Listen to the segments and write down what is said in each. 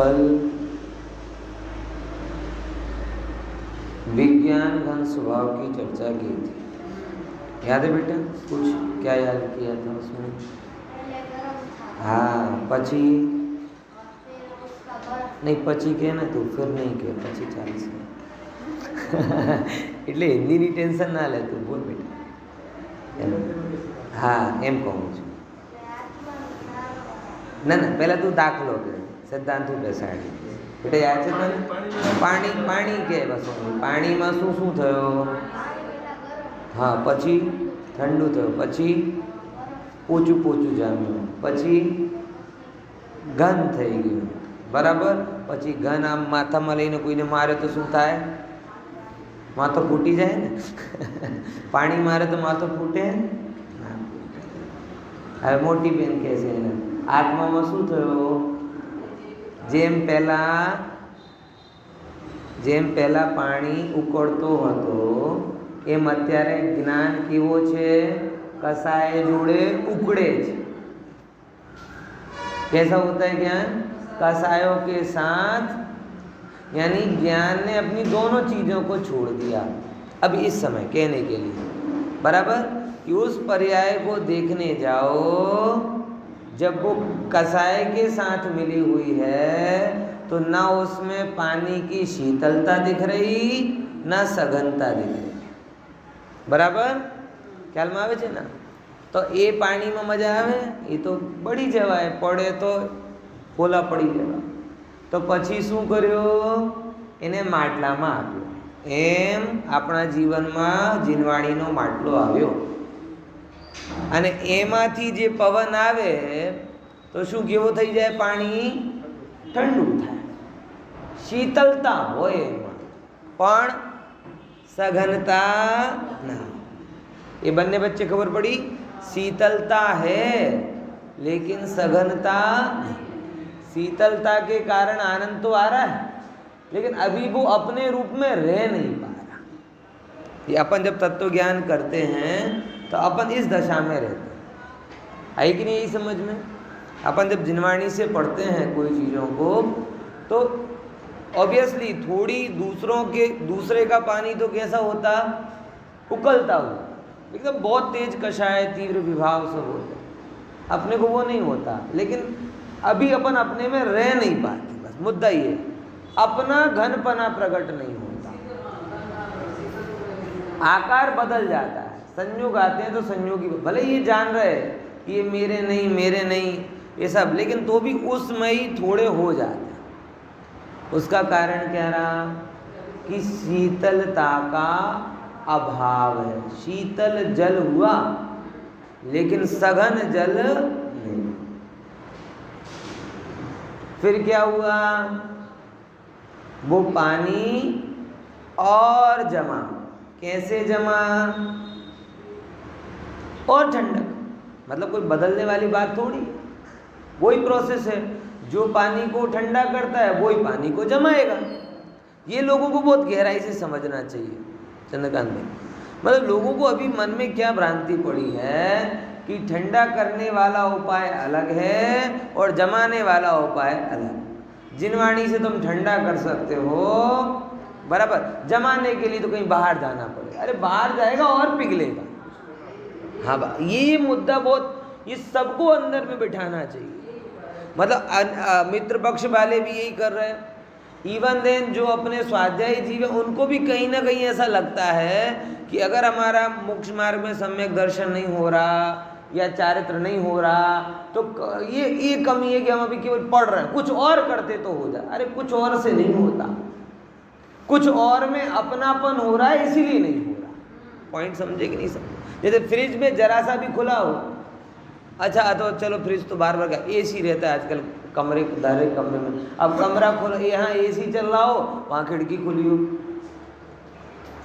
कल विज्ञान घन स्वभाव की चर्चा की थी, याद है बेटा? कुछ क्या याद किया था उसमें? हाँ, पची नहीं, पची के ना तू फिर नहीं के पची चालीस એટલે હિન્દીની ટેન્શન ના લે તું, બોલ બેટા. હા એમ કહું છું. ના ના, પહેલાં તું દાખલો કે સિદ્ધાંત બેસાડી. બેટા યાદ છે તને? પાણી પાણી કે બસ પાણીમાં શું શું થયો? હા, પછી ઠંડુ થયું, પછી પોચું પોચું જામ્યું, પછી ઘન થઈ ગયું, બરાબર? પછી ઘન આમ માથામાં લઈને કોઈને મારે તો શું થાય? માથો ફૂટી જાય ને. પાણી મારે તો માથો ફૂટે? હવે મોટી બેન કહે છે એને આત્મામાં શું થયો? જેમ પહેલા પાણી ઉકળતો હતો એમ અત્યારે જ્ઞાન કેવો છે? कसाय जोड़े उकड़े છે. कैसा होता है ज्ञान? कसायों के साथ, यानी ज्ञान ने अपनी दोनों चीज़ों को छोड़ दिया अब इस समय कहने के लिए, बराबर? कि उस पर्याय को देखने जाओ जब वो कसाय के साथ मिली हुई है तो ना उसमें पानी की शीतलता दिख रही ना सघनता दिख रही, बराबर? ख्याल में आवे छे ना? तो ए पानी में मजा आवे? ये तो बड़ी जवाय, पड़े तो पोला पड़ी जवा. तो पछी शू कर्यो? एने માટલામાં આપ્યો. एम આપણા જીવનમાં જીનવાણીનો માટલો આવ્યો અને એમાંથી જે પવન આવે તો શું કેવો થઈ જાય? પાણી ઠંડુ થાય, શીતલતા હોય એમાં, પણ સઘનતા ના. ये बनने बच्चे खबर पड़ी? शीतलता है लेकिन सघनता नहीं. शीतलता के कारण आनंद तो आ रहा है लेकिन अभी वो अपने रूप में रह नहीं पा रहा. ये अपन जब तत्व ज्ञान करते हैं तो अपन इस दशा में रहते हैं, है कि नहीं? यही समझ में अपन जब जिनवाणी से पढ़ते हैं कोई चीज़ों को तो ऑब्वियसली थोड़ी दूसरे का पानी तो कैसा होता? उकलता हुआ, एकदम बहुत तेज कषाय तीव्र विभाव सब होता है. अपने को वो नहीं होता, लेकिन अभी अपन अपने में रह नहीं पाते. बस मुद्दा ये, अपना घनपना प्रकट नहीं होता, आकार बदल जाता है. संयोग आते हैं तो संयोगी, भले ये जान रहे कि ये मेरे नहीं ये सब, लेकिन तो भी उसमें ही थोड़े हो जाते हैं. उसका कारण क्या रहा? कि शीतलता का अभाव है. शीतल जल हुआ लेकिन सघन जल नहीं. फिर क्या हुआ? वो पानी और जमा. कैसे जमा? और ठंडक. मतलब कोई बदलने वाली बात थोड़ी, वही प्रोसेस है. जो पानी को ठंडा करता है वही पानी को जमाएगा. ये लोगों को बहुत गहराई से समझना चाहिए चंद्रकांत भाई. मतलब लोगों को अभी मन में क्या भ्रांति पड़ी है कि ठंडा करने वाला उपाय अलग है और जमाने वाला उपाय अलग. जिनवाणी से तुम ठंडा कर सकते हो, बराबर? जमाने के लिए तो कहीं बाहर जाना पड़ेगा. अरे बाहर जाएगा और पिघलेगा. हाँ, ये मुद्दा बहुत, ये सबको अंदर में बिठाना चाहिए. मतलब मित्र पक्ष वाले भी यही कर रहे हैं. इवन देन जो अपने स्वाध्यायी जीव है उनको भी कहीं ना कहीं ऐसा लगता है कि अगर हमारा मोक्ष मार्ग में सम्यक दर्शन नहीं हो रहा या चारित्र नहीं हो रहा तो ये कमी है कि हम अभी केवल पढ़ रहे हैं, कुछ और करते तो हो जाए. अरे कुछ और से नहीं होता, कुछ और में अपनापन हो रहा है इसीलिए नहीं हो रहा. पॉइंट समझे कि नहीं समझे? जैसे फ्रिज में जरा सा भी खुला हो, अच्छा तो चलो फ्रिज तो बार बार का AC रहता है आजकल कमरे में. अब कमरा खोलो, यहाँ AC चल रहा हो, वहाँ खिड़की खुली हो,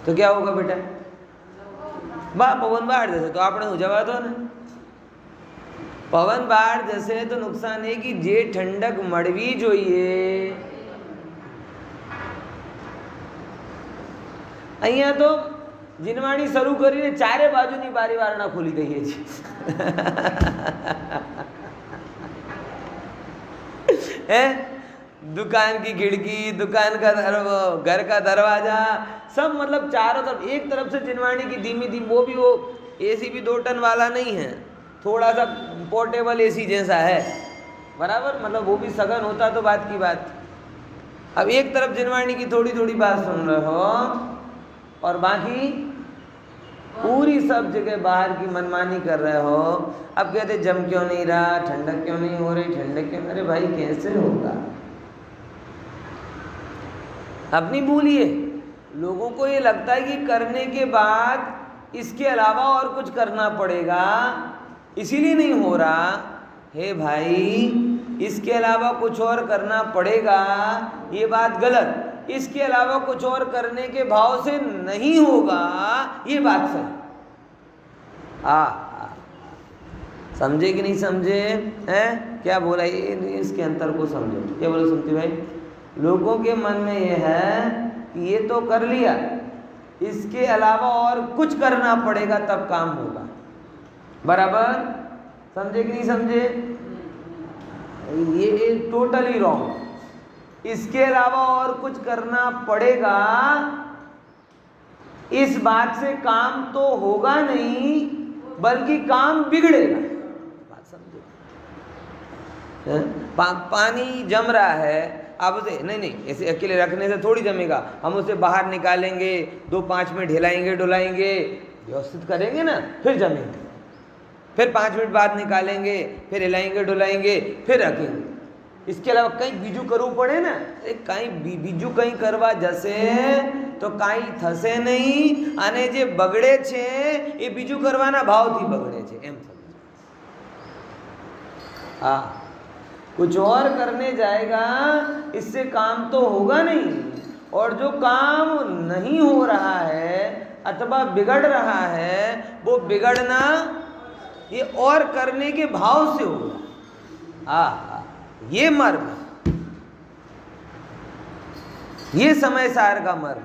तो क्या होगा बेटा? पवन बहार जैसे तो आपने जवा दो ने. पवन बहार जैसे तो नुकसान है कि जे ठंडक मळवी જોઈએ અહીંયા તો જીનવાણી શરૂ કરીને ચારે બાજુની બારી વારણા ખોલી દઈએ છીએ. दुकान की खिड़की, दुकान का घर का दरवाजा, सब मतलब चारों तरफ, एक तरफ से जिनवाणी की धीमी धीमी, वो भी वो एसी भी 2 टन वाला नहीं है, थोड़ा सा पोर्टेबल एसी जैसा है, बराबर, मतलब वो भी सघन होता तो बात की बात। अब एक तरफ जिनवाणी की थोड़ी थोड़ी बात सुन रहे हो और बाकी पूरी सब जगह बाहर की मनमानी कर रहे हो। अब कहते जम क्यों नहीं रहा, ठंडक क्यों नहीं हो रही, ठंडक क्यों, अरे भाई कैसे होगा? अपनी भूलिए, लोगों को ये लगता है कि करने के बाद इसके अलावा और कुछ करना पड़ेगा, इसीलिए नहीं हो रहा। हे भाई, इसके अलावा कुछ और करना पड़ेगा, ये बात गलत। इसके अलावा कुछ और करने के भाव से नहीं होगा, ये बात सही। समझे कि नहीं समझे? हैं क्या बोला ये, इसके अंतर को समझो। क्या बोलो सुनती भाई? लोगों के मन में ये है कि ये तो कर लिया, इसके अलावा और कुछ करना पड़ेगा तब काम होगा, बराबर? समझे कि नहीं समझे? ये टोटली रॉन्ग। इसके अलावा और कुछ करना पड़ेगा, इस बात से काम तो होगा नहीं, बल्कि काम बिगड़ेगा। बात समझो? पानी जम रहा है, आप उसे नहीं ऐसे अकेले रखने से थोड़ी जमेगा। हम उसे बाहर निकालेंगे, 2-5 मिनट हिलाएंगे डुलाएंगे, व्यवस्थित करेंगे ना, फिर जमेंगे। फिर 5 मिनट बाद निकालेंगे, फिर हिलाएंगे डुलाएंगे, फिर रखेंगे। इसके अलावा कहीं बीजू करવું પડે ને, કઈ બીજું કઈ કરવા જશે તો કાંઈ થશે નહીં, અને જે બગડે છે એ બીજું કરવાના ભાવથી બગડે છે, એમ સમજો। हाँ, कुछ और करने जाएगा, इससे काम तो होगा नहीं, और जो काम नहीं हो रहा है अथवा बिगड़ रहा है, वो बिगड़ना ये और करने के भाव से होगा। ये मर्म, ये समय सार का मर्म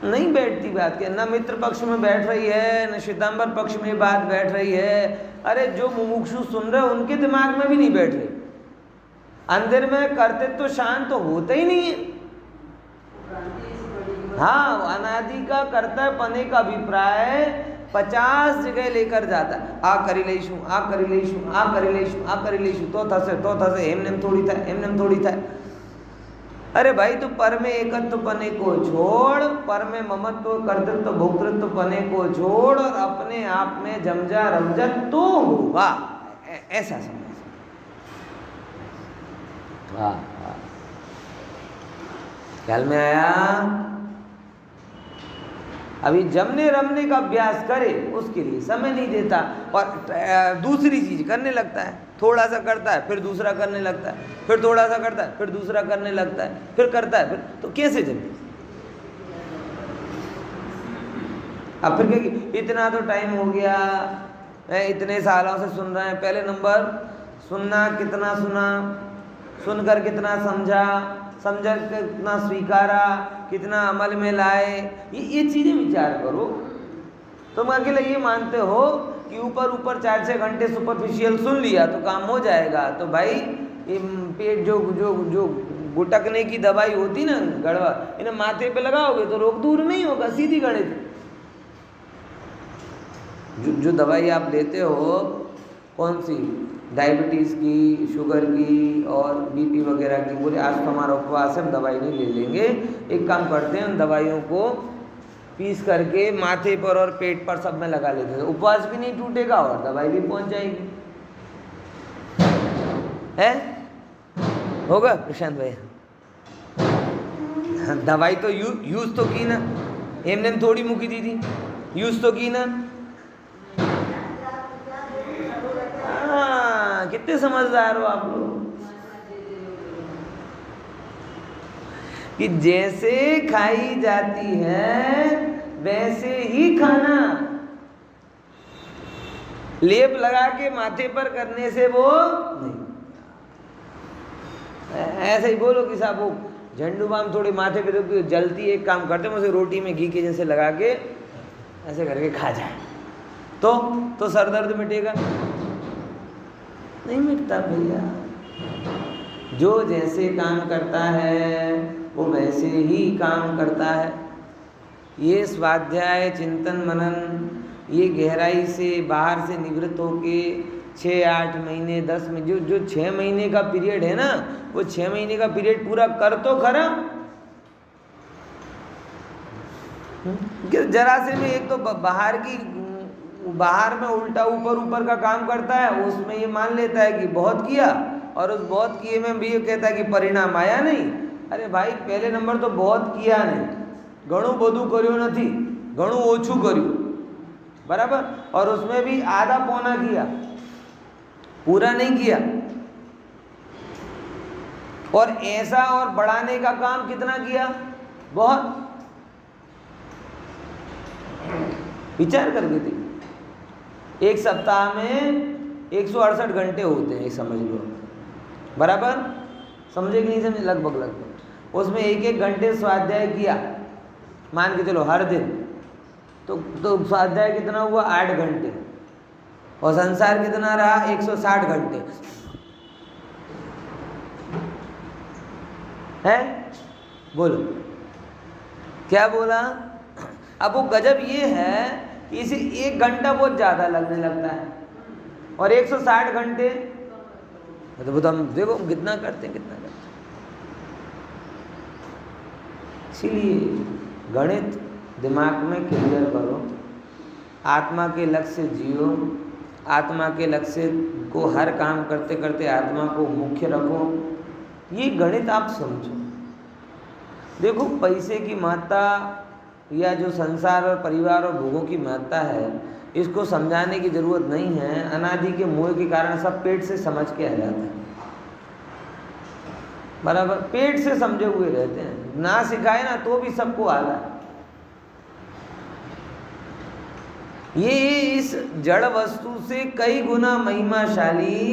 नहीं बैठती बात के। न मित्र पक्ष में बैठ रही है, न श्वेतांबर पक्ष में बात बैठ रही है। अरे जो मुमुक्षु सुन रहे उनके दिमाग में भी नहीं बैठ रही। अंदर में करते तो शांत तो होता ही नहीं है। हाँ, अनादि का कर्तव्यपने का अभिप्राय 50 जगह लेकर जाता है। आ करी लईशु, आ करी लईशु, आ करी लईशु, आ करी लईशु, तो थसे एमनेम थोड़ी था, एमनेम थोड़ी था। अरे भाई, तू पर में एकत्व पने को छोड़, पर में ममत्व कर्तृत्व भोक्तृत्व पने को छोड़, और अपने आप में जमजा रमजा तो होगा, ऐसा समझ। वाह, ख्याल में आया? अभी जमने रमने का अभ्यास करे, उसके लिए समय नहीं देता, और दूसरी चीज करने लगता है। थोड़ा सा करता है, फिर दूसरा करने लगता है, फिर थोड़ा सा करता है, फिर दूसरा करने लगता है, फिर करता है, फिर तो कैसे जमे? अब फिर क्या, इतना तो टाइम हो गया, इतने सालों से सुन रहे हैं। पहले नंबर सुनना, कितना सुना, सुनकर कितना समझा, समझ कितना स्वीकारा, कितना अमल में लाए, ये चीजें विचार करो। तुम अकेले ये मानते हो कि ऊपर ऊपर 4-6 घंटे सुपरफिशियल सुन लिया तो काम हो जाएगा, तो भाई ये पेट जो जो जो गुटकने की दवाई होती ना, गड़वा, इन्हें माथे पे लगाओगे तो रोग दूर नहीं होगा, सीधी गणित। जो दवाई आप लेते हो, कौन सी, डायबिटीज़ की, शुगर की और बीपी वगैरह की, बोले आज तो हमारा उपवास है, हम दवाई नहीं ले लेंगे। एक काम करते हैं, उन दवाइयों को पीस करके माथे पर और पेट पर सब में लगा लेते हैं, उपवास भी नहीं टूटेगा और दवाई भी पहुंच जाएगी। है होगा प्रशांत भाई? दवाई तो यूज तो की ना, एमने थोड़ी मुकी दी थी, यूज तो की ना। हाँ, कितने समझदार हो आप लोग कि जैसे खाई जाती है वैसे ही खाना। लेप लगा के माथे पर करने से वो नहीं। ऐसे ही बोलो कि साहब वो झंडू बाम थोड़ी माथे पे तो जलती, एक काम करते हैं उसे रोटी में घी के जैसे लगा के ऐसे करके खा जाए तो सर दर्द मिटेगा? नहीं मिटता भैया। जो जैसे काम करता है वो वैसे ही काम करता है। ये स्वाध्याय, चिंतन, मनन, ये गहराई से बाहर से निवृत्त होके 6-8 महीने 10 महीने जो 6 महीने का पीरियड है ना, वो 6 महीने का पीरियड पूरा कर तो खरा। जरा से में एक तो बाहर में उल्टा ऊपर का काम करता है, उसमें ये मान लेता है कि बहुत किया, और उस बहुत किए में भी ये कहता है कि परिणाम आया नहीं। अरे भाई, पहले नंबर तो बहुत किया नहीं, घणું બધું કર્યું નથી, ઘણું ઓછું કર્યું, बराबर। और उसमें भी आधा पौना किया, पूरा नहीं किया। और ऐसा और बढ़ाने का काम कितना किया? बहुत। विचार करके देखिए, एक सप्ताह में 168 घंटे होते हैं, समझ लो, बराबर। समझे कि नहीं समझे? लगभग उसमें 1-1 घंटे स्वाध्याय किया, मान के चलो हर दिन, तो स्वाध्याय कितना हुआ? 8 घंटे। और संसार कितना रहा? 160 घंटे है। बोलो क्या बोला? अब वो गजब ये है कि इसे 1 घंटा बहुत ज़्यादा लगने लगता है, और 160 घंटे तो हम देखो कितना करते हैं। इसीलिए गणित दिमाग में क्लियर करो, आत्मा के लक्ष्य जियो, आत्मा के लक्ष्य को हर काम करते करते आत्मा को मुख्य रखो। ये गणित आप समझो। देखो, पैसे की महत्ता या जो संसार और परिवार और भोगों की महत्ता है, इसको समझाने की जरूरत नहीं है। अनादि के मोह के कारण सब पेट से समझ के आ जाता है, बराबर। पेट से समझे हुए रहते हैं, ना सिखाए ना तो भी सबको आ रहा है। ये इस जड़ वस्तु से कई गुना महिमाशाली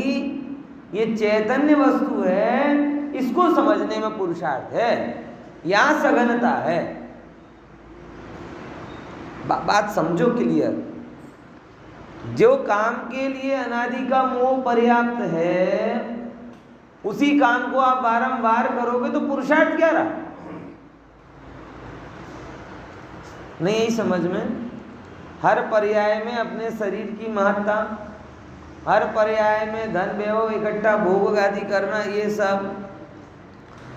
ये चैतन्य वस्तु है, इसको समझने में पुरुषार्थ है, यहां सघनता है। बात समझो क्लियर। जो काम के लिए अनादि का मोह पर्याप्त है, उसी काम को आप बारंबार करोगे तो पुरुषार्थ क्या रहा? नहीं यही समझ में? हर पर्याय में अपने शरीर की महत्ता, हर पर्याय में धन वैभव इकट्ठा भोग आदि करना, ये सब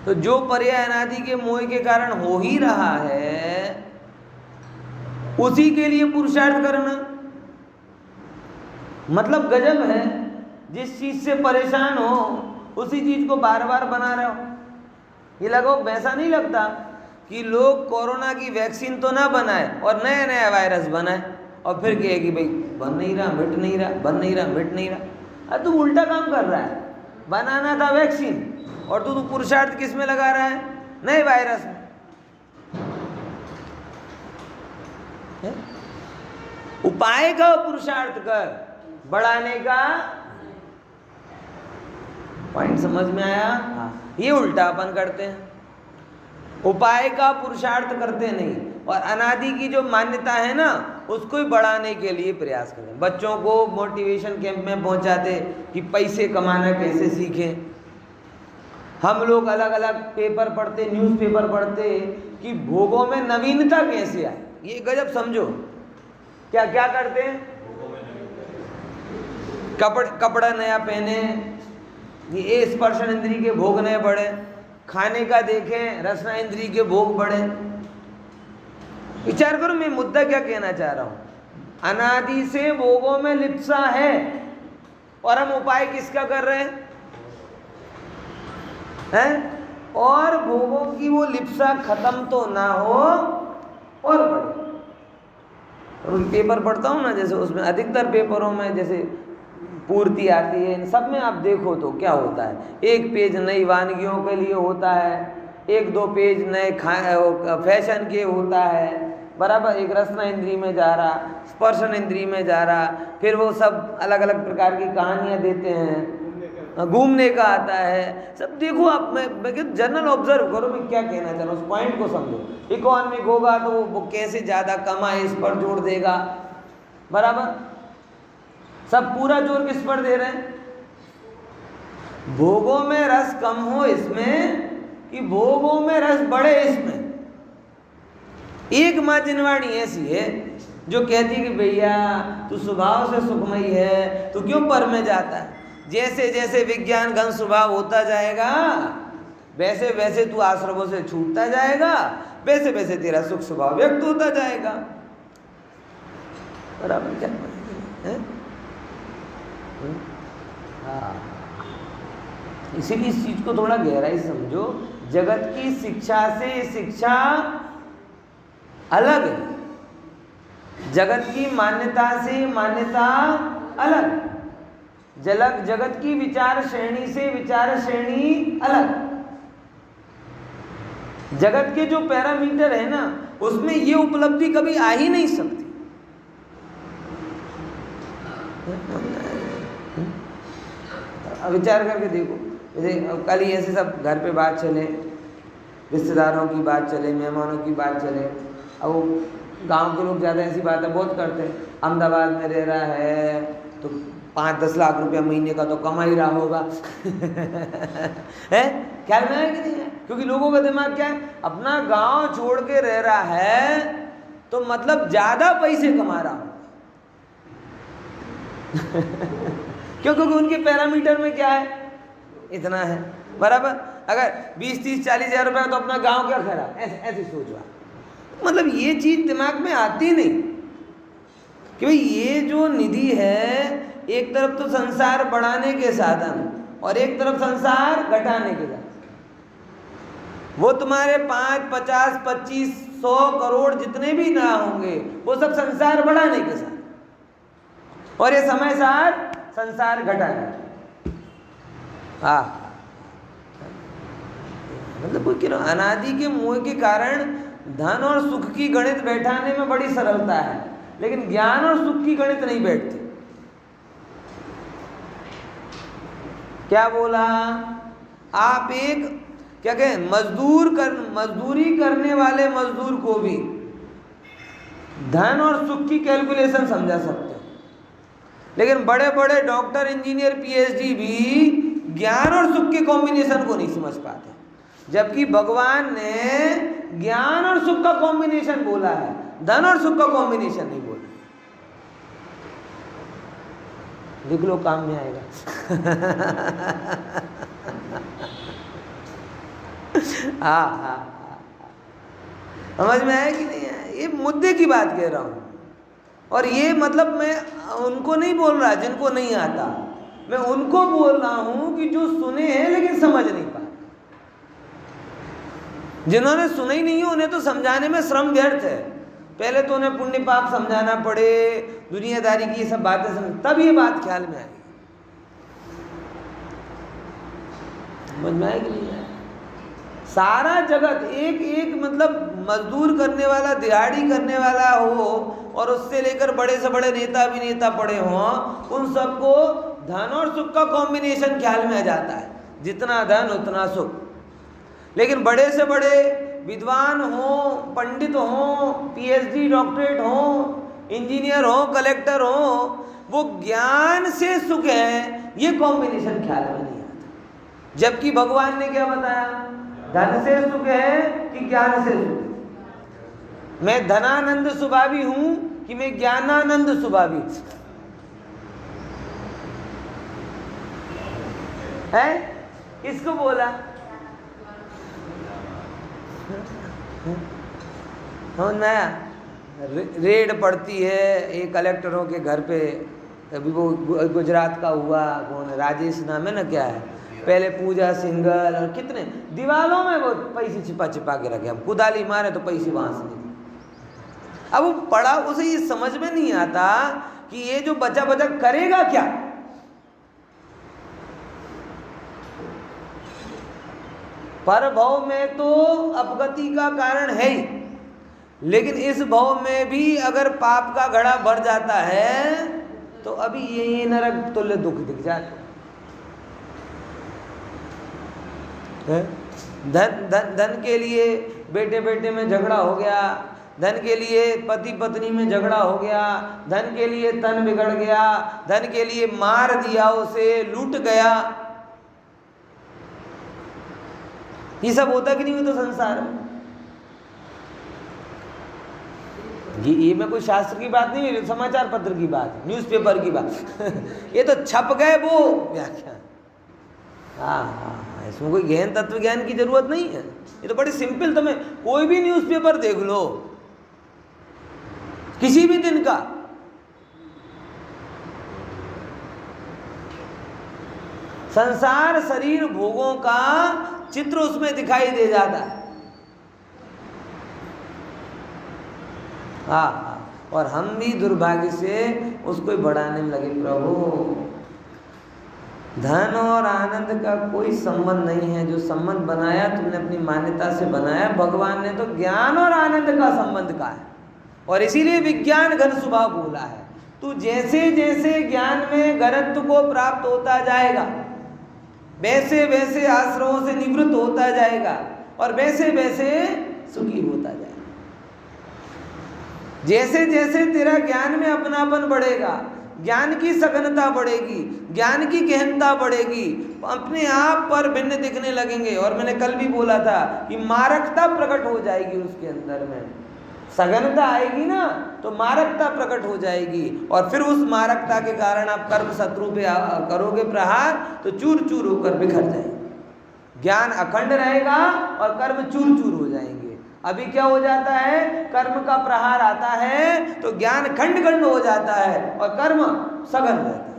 तो जो पर्याय अनादि के मोह के कारण हो ही रहा है, उसी के लिए पुरुषार्थ करना मतलब गजब है। जिस चीज से परेशान हो उसी चीज को बार बार बना रहे हो। ये लगो वैसा नहीं लगता कि लोग कोरोना की वैक्सीन तो ना बनाए और नया नया वायरस बनाए और फिर कहे कि भाई बन नहीं रहा, मिट नहीं रहा, बन नहीं रहा, मिट नहीं रहा। अरे तू उल्टा काम कर रहा है। बनाना था वैक्सीन और तू पुरुषार्थ किस में लगा रहा है? नए वायरस में। उपाय का पुरुषार्थ कर, बढ़ाने का पॉइंट समझ में आया? ये उल्टा अपन करते हैं, उपाय का पुरुषार्थ करते नहीं, और अनादि की जो मान्यता है ना, उसको ही बढ़ाने के लिए प्रयास करें। बच्चों को मोटिवेशन कैंप में पहुंचाते कि पैसे कमाना कैसे सीखें। हम लोग अलग अलग पेपर पढ़ते, न्यूज़पेपर पढ़ते कि भोगों में नवीनता कैसे आए। ये गजब समझो। क्या क्या करते हैं? कपड़ा नया पहने, ये स्पर्शन इंद्री के भोग नए बढ़े, खाने का देखें रसना इंद्री के भोग बढ़े। विचार करो मैं मुद्दा क्या कहना चाह रहा हूं। अनादि से भोगों में लिप्सा है और हम उपाय किसका कर रहे हैं? और भोगों की वो लिप्सा खत्म तो ना हो और बढ़े। और पेपर पढ़ता हूं ना, जैसे उसमें अधिकतर पेपरों में जैसे पूर्ति आती है, इन सब में आप देखो तो क्या होता है, एक पेज नई वानगियों के लिए होता है, 1-2 पेज नए फैशन के होता है, बराबर। एक रसना इंद्री में जा रहा, स्पर्शन इंद्री में जा रहा, फिर वो सब अलग अलग प्रकार की कहानियां देते हैं, घूमने का आता है, सब देखो आप। मैं जनरल ऑब्जर्व करो मैं क्या कहना चाह रहा हूँ, उस पॉइंट को समझो। इकोनॉमिक होगा तो वो कैसे ज़्यादा कमाए इस पर जोर देगा, बराबर। सब पूरा जोर किस पर दे रहे हैं? भोगों में रस कम हो इसमें कि भोगों में रस बढ़े इसमें। एक माँ जिनवाणी ऐसी है जो कहती कि भैया तू स्वभाव से सुखमयी है, तू क्यों पर में जाता है? जैसे जैसे विज्ञान घन स्वभाव होता जाएगा वैसे वैसे तू आश्रमों से छूटता जाएगा, वैसे वैसे तेरा सुख स्वभाव व्यक्त होता जाएगा। बराबर क्या है? हाँ, इसीलिए इस चीज को थोड़ा गहराई समझो। जगत की शिक्षा से शिक्षा अलग है, जगत की मान्यता से मान्यता अलग, जगत की विचार श्रेणी से विचार श्रेणी अलग। जगत के जो पैरामीटर है ना उसमें ये उपलब्धि कभी आ ही नहीं सकती। विचार करके देखो, जैसे कल ही ऐसे सब घर पे बात चले, रिश्तेदारों की बात चले, मेहमानों की बात चले। अब वो गांव के लोग ज़्यादा ऐसी बातें बहुत करते हैं, अहमदाबाद में रह रहा है तो 5-10 लाख रुपया महीने का तो कमा ही रहा होगा है, ख्याल में है कि नहीं है? क्योंकि लोगों का दिमाग क्या है, अपना गांव छोड़ के रह रहा है तो मतलब ज़्यादा पैसे कमा रहा हूँ क्यों? क्योंकि उनके पैरामीटर में क्या है, इतना है, बराबर। अगर 20-30-40 हज़ार रुपया तो अपना गांव क्या खरा, ऐसे सोचवा। मतलब ये चीज दिमाग में आती नहीं कि भाई ये जो निधि है एक तरफ तो संसार बढ़ाने के साधन और एक तरफ संसार घटाने के साधन। वो तुम्हारे 5, 50, 25, 100 करोड़ जितने भी ना होंगे वो सब संसार बढ़ाने के साधन, और ये समय सार संसार घटाने। हाँ, मतलब कोई अनादि के मोह के कारण धन और सुख की गणित बैठाने में बड़ी सरलता है, लेकिन ज्ञान और सुख की गणित नहीं बैठती। क्या बोला? आप एक क्या कहें, मजदूरी करने वाले मजदूर को भी धन और सुख की कैलकुलेशन समझा सकते हो, लेकिन बड़े बड़े डॉक्टर, इंजीनियर, पीएचडी भी ज्ञान और सुख के कॉम्बिनेशन को नहीं समझ पाते, जबकि भगवान ने ज्ञान और सुख का कॉम्बिनेशन बोला है, धन और सुख का कॉम्बिनेशन नहीं बोला। लिख लो, काम में आएगा हाँ, समझ में आया कि नहीं है? ये मुद्दे की बात कह रहा हूं, और ये मतलब मैं उनको नहीं बोल रहा जिनको नहीं आता, मैं उनको बोल रहा हूं कि जो सुने हैं लेकिन समझ नहीं पाए। जिन्होंने सुना ही नहीं है उन्हें तो समझाने में श्रम व्यर्थ है। पहले तो उन्हें पुण्य पाप समझाना पड़े, दुनियादारी की ये सब बातें समझ, तब ये बात ख्याल में आएगी। समझ में आएगी नहीं आएगी? सारा जगत एक एक मतलब मजदूर करने वाला, दिहाड़ी करने वाला हो, और उससे लेकर बड़े से बड़े नेता अभिनेता पड़े हों, उन सबको धन और सुख का कॉम्बिनेशन ख्याल में आ जाता है, जितना धन उतना सुख। लेकिन बड़े से बड़े विद्वान हो, पंडित हो, पीएचडी डॉक्टरेट हो, इंजीनियर हो, कलेक्टर हो, वो ज्ञान से सुख है, ये कॉम्बिनेशन ख्याल में नहीं आता। जबकि भगवान ने क्या बताया, धन से सुख है कि ज्ञान से सुख। मैं धनानंद स्वभावी हूं कि मैं ज्ञानानंद स्वभावी है? किसको बोला? नया रेड पड़ती है एक कलेक्टरों के घर पे, अभी वो गुजरात का हुआ, कौन है, राजेश नाम है ना, क्या है, पहले पूजा सिंगल और कितने दीवालों में वो पैसे छिपा छिपा के रखे, हम कुदाली मारे तो पैसे वहां से निकले। अब वो पढ़ा, उसे ये समझ में नहीं आता कि ये जो बचा बचा करेगा क्या। पर भव में तो अपगति का कारण है ही, लेकिन इस भव में भी अगर पाप का घड़ा भर जाता है तो अभी ये नरक तुल्य दुख दिख जाता है। धन के लिए बेटे बेटे में झगड़ा हो गया, धन के लिए पति पत्नी में झगड़ा हो गया, धन के लिए तन बिगड़ गया, धन के लिए मार दिया, उसे लूट गया, ये सब होता कि नहीं होता संसार में? ये मैं कोई शास्त्र की बात नहीं, समाचार पत्र की बात, न्यूज़पेपर की बात ये तो छप गए वो व्याख्यान। हाँ, इसमें कोई गहन तत्व ज्ञान की जरूरत नहीं है, ये तो बड़ी सिंपल। तुम्हें कोई भी न्यूज़पेपर देख लो किसी भी दिन का, संसार शरीर भोगों का चित्र उसमें दिखाई दे जाता है। हाँ, और हम भी दुर्भाग्य से उसको बढ़ाने में लगे। प्रभु, धन और आनंद का कोई संबंध नहीं है। जो संबंध बनाया तुमने अपनी मान्यता से बनाया, भगवान ने तो ज्ञान और आनंद का संबंध कहा है, और इसीलिए विज्ञान घन स्वभाव बोला है। तू जैसे जैसे ज्ञान में घनत्व को प्राप्त होता जाएगा, वैसे वैसे आश्रमों से निवृत्त होता जाएगा, और वैसे वैसे सुखी होता जाएगा। जैसे जैसे तेरा ज्ञान में अपनापन बढ़ेगा, ज्ञान की सघनता बढ़ेगी, ज्ञान की गहनता बढ़ेगी, अपने आप पर भिन्न दिखने लगेंगे। और मैंने कल भी बोला था कि मारकता प्रकट हो जाएगी उसके अंदर में। सघनता आएगी ना तो मारकता प्रकट हो जाएगी, और फिर उस मारकता के कारण आप कर्म शत्रु पे करोगे प्रहार तो चूर चूर होकर बिखर जाएंगे। ज्ञान अखंड रहेगा और कर्म चूर चूर हो जाएंगे। अभी क्या हो जाता है, कर्म का प्रहार आता है तो ज्ञान खंड खंड हो जाता है और कर्म सघन रहता है।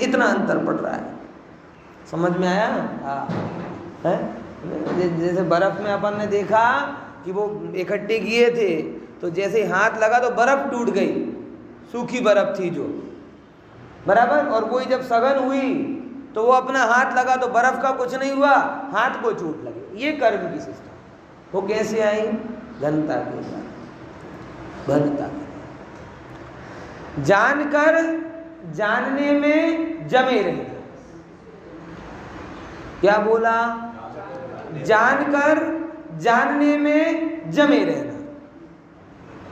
इतना अंतर पड़ रहा है, समझ में आया? है जैसे बर्फ में अपन ने देखा कि वो इकट्ठे किए थे, तो जैसे हाथ लगा तो बर्फ टूट गई, सूखी बर्फ थी जो, बराबर। और वही जब सघन हुई तो वो अपना हाथ लगा तो बर्फ का कुछ नहीं हुआ, हाथ को चोट लगी। ये कर्म की सिस्टम वो कैसे आई? घनता के साथ, घनता। जानकर जानने में जमे रहना। क्या बोला? जानकर जानने में जमे रहना।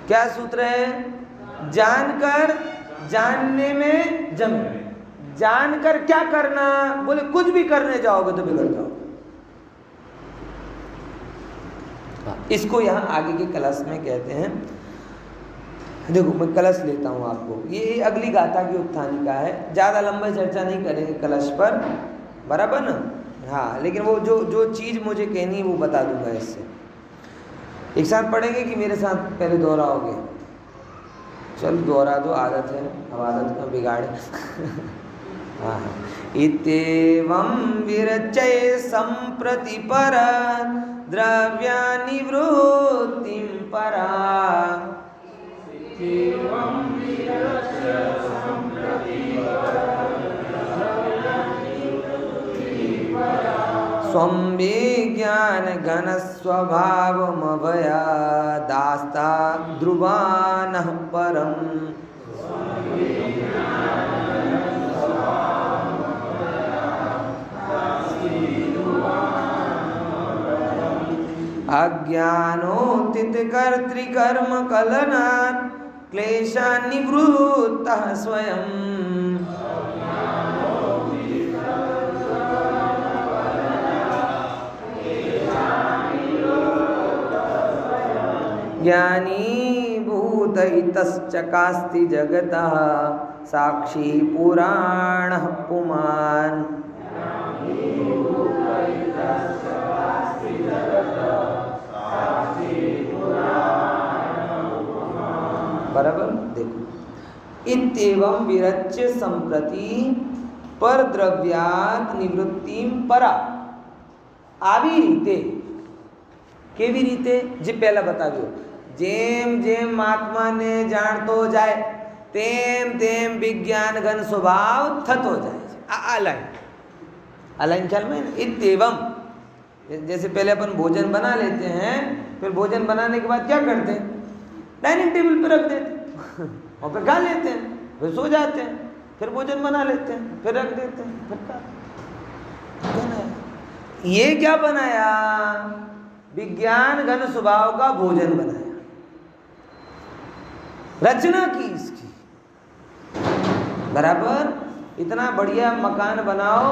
क्या सूत्र है? जानकर जानने में जमे। जानकर क्या करना? बोले कुछ भी करने जाओगे तो बिगड़ जाओगे। इसको यहां आगे के कलश में कहते हैं, देखो मैं कलश लेता हूं आपको, ये अगली गाथा की उत्थानिका है, ज्यादा लंबा चर्चा नहीं करेंगे कलश पर, बराबर ना? हाँ, लेकिन वो जो चीज मुझे कहनी है वो बता दूंगा इससे। एक साथ पढ़ेंगे कि मेरे साथ पहले दोहराओगे? चलो दोहरा दो, आदत है, अब आदत का बिगाड़े। इत्येवं विरचय संप्रति पर द्रव्यानि वृत्तिं परा। स्वं विज्ञान घन स्वभावमभया दास्ता ध्रुवानः परम्। अज्ञानोत्थित कर्तृकर्म कलनात् क्लेशान्निवृत्तः स्वयं। ज्ञानी भूतैतश्चकास्ति जगतः साक्षी पुराणः पुमान्। बराबर देखो, इत्येवं विरच्य संप्रति पर द्रव्यात निवृत्तिम परा। આવી રીતે, કેવી રીતે? જે પહેલા બતાવ્યું, જેમ જેમ આત્માને જાણતો જાય તેમ તેમ વિજ્ઞાન ઘન સ્વભાવ થતો જાય છે। આ लाइन ख्याल में? इत्येवं, जैसे पहले अपन भोजन बना लेते हैं, फिर भोजन बनाने के बाद क्या करते हैं? डाइनिंग टेबल पर रख देते हैं और फिर खा लेते हैं, फिर सो जाते हैं, फिर भोजन बना लेते हैं, फिर रख देते हैं, फिर खा। ये क्या बनाया? विज्ञान घन स्वभाव का भोजन बनाया, रचना की इसकी, बराबर। इतना बढ़िया मकान बनाओ,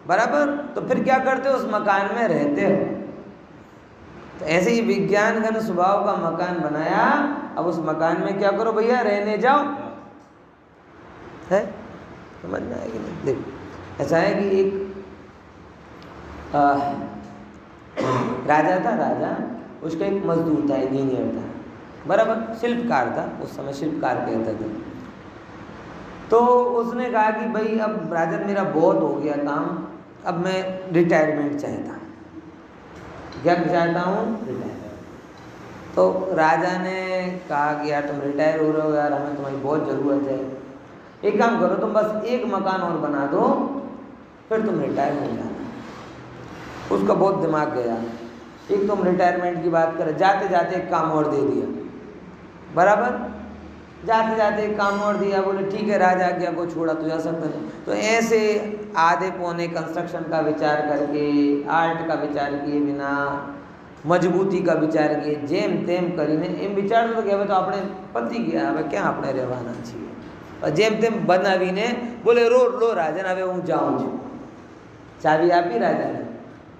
बराबर, तो फिर क्या करते हो, उस मकान में रहते हो। तो ऐसे ही विज्ञान घन स्वभाव का मकान बनाया, अब उस मकान में क्या करो भैया, रहने जाओ। है समझ में आएगी नहीं? देख ऐसा है कि एक राजा था, राजा, उसका एक मजदूर था, इंजीनियर था, बराबर, शिल्पकार था, उस समय शिल्पकार कहते थे। तो उसने कहा कि भाई अब राजन मेरा बहुत हो गया काम, अब मैं रिटायरमेंट चाहता हूँ। क्या चाहता हूँ? रिटायर। तो राजा ने कहा कि यार तुम रिटायर हो रहे हो यार, हमें तुम्हारी बहुत ज़रूरत है, एक काम करो तुम बस एक मकान और बना दो, फिर तुम रिटायर हो जाना। उसका बहुत दिमाग गया, एक तुम रिटायरमेंट की बात कर, जाते जाते एक काम और दे दिया, बराबर, जाते जाते एक काम और दिया, बोले ठीक है राजा आज्ञा को छोड़ा तो जा सकता नहीं। तो ऐसे आधे पौने कंस्ट्रक्शन का विचार करके, आर्ट का विचार किए बिना, मजबूती का विचार किए, जेम तेम करीने एम विचार तो कहे तो આપણે પતી ગયા, હવે ક્યાં આપણે રહેવાના છીએ, જેમ તેમ બનાવીને બોલે રો લો રાજાને હવે હું જાઉં છું। ચાવી આપી રાજાને,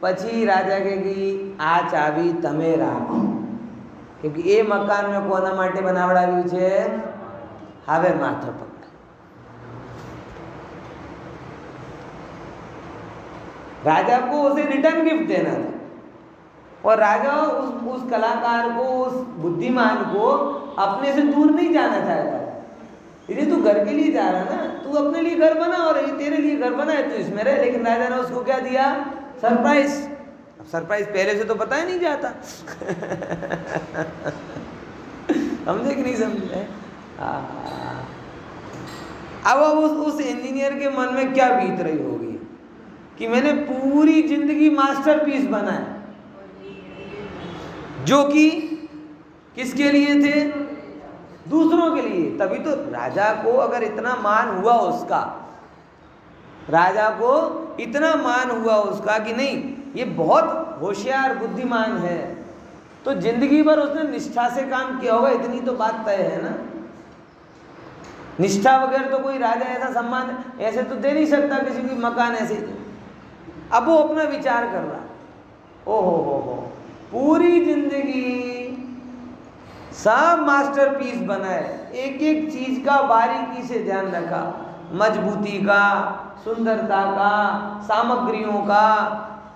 પછી રાજા કહે કે આ ચાવી તમે રાખો, કેમકે એ મકાન મેં કોના માટે બનાવડાવ્યું છે, હવે માથે પકડ। राजा को उसे रिटर्न गिफ्ट देना था, और राजा उस कलाकार को, उस बुद्धिमान को अपने से दूर नहीं जाना चाहता। यदि तू घर के लिए जा रहा ना, तू अपने लिए घर बना, और तेरे लिए घर बना है तो इसमें रहे। लेकिन राजा ने उसको क्या दिया, सरप्राइज। अब सरप्राइज पहले से तो पता ही नहीं जाता समझे कि नहीं समझे? अब उस इंजीनियर के मन में क्या बीत रही होगी कि मैंने पूरी जिंदगी मास्टरपीस बनाया, जो कि किसके लिए थे, दूसरों के लिए। तभी तो राजा को अगर इतना मान हुआ उसका, राजा को इतना मान हुआ उसका कि नहीं ये बहुत होशियार बुद्धिमान है, तो जिंदगी भर उसने निष्ठा से काम किया होगा, इतनी तो बात तय है ना। निष्ठा वगैरह तो कोई राजा ऐसा सम्मान ऐसे तो दे नहीं सकता किसी की मकान ऐसे। अब वो अपना विचार कर रहा, ओ हो, पूरी जिंदगी सब मास्टरपीस बनाए, एक एक चीज का बारीकी से ध्यान रखा, मजबूती का, सुंदरता का, सामग्रियों का,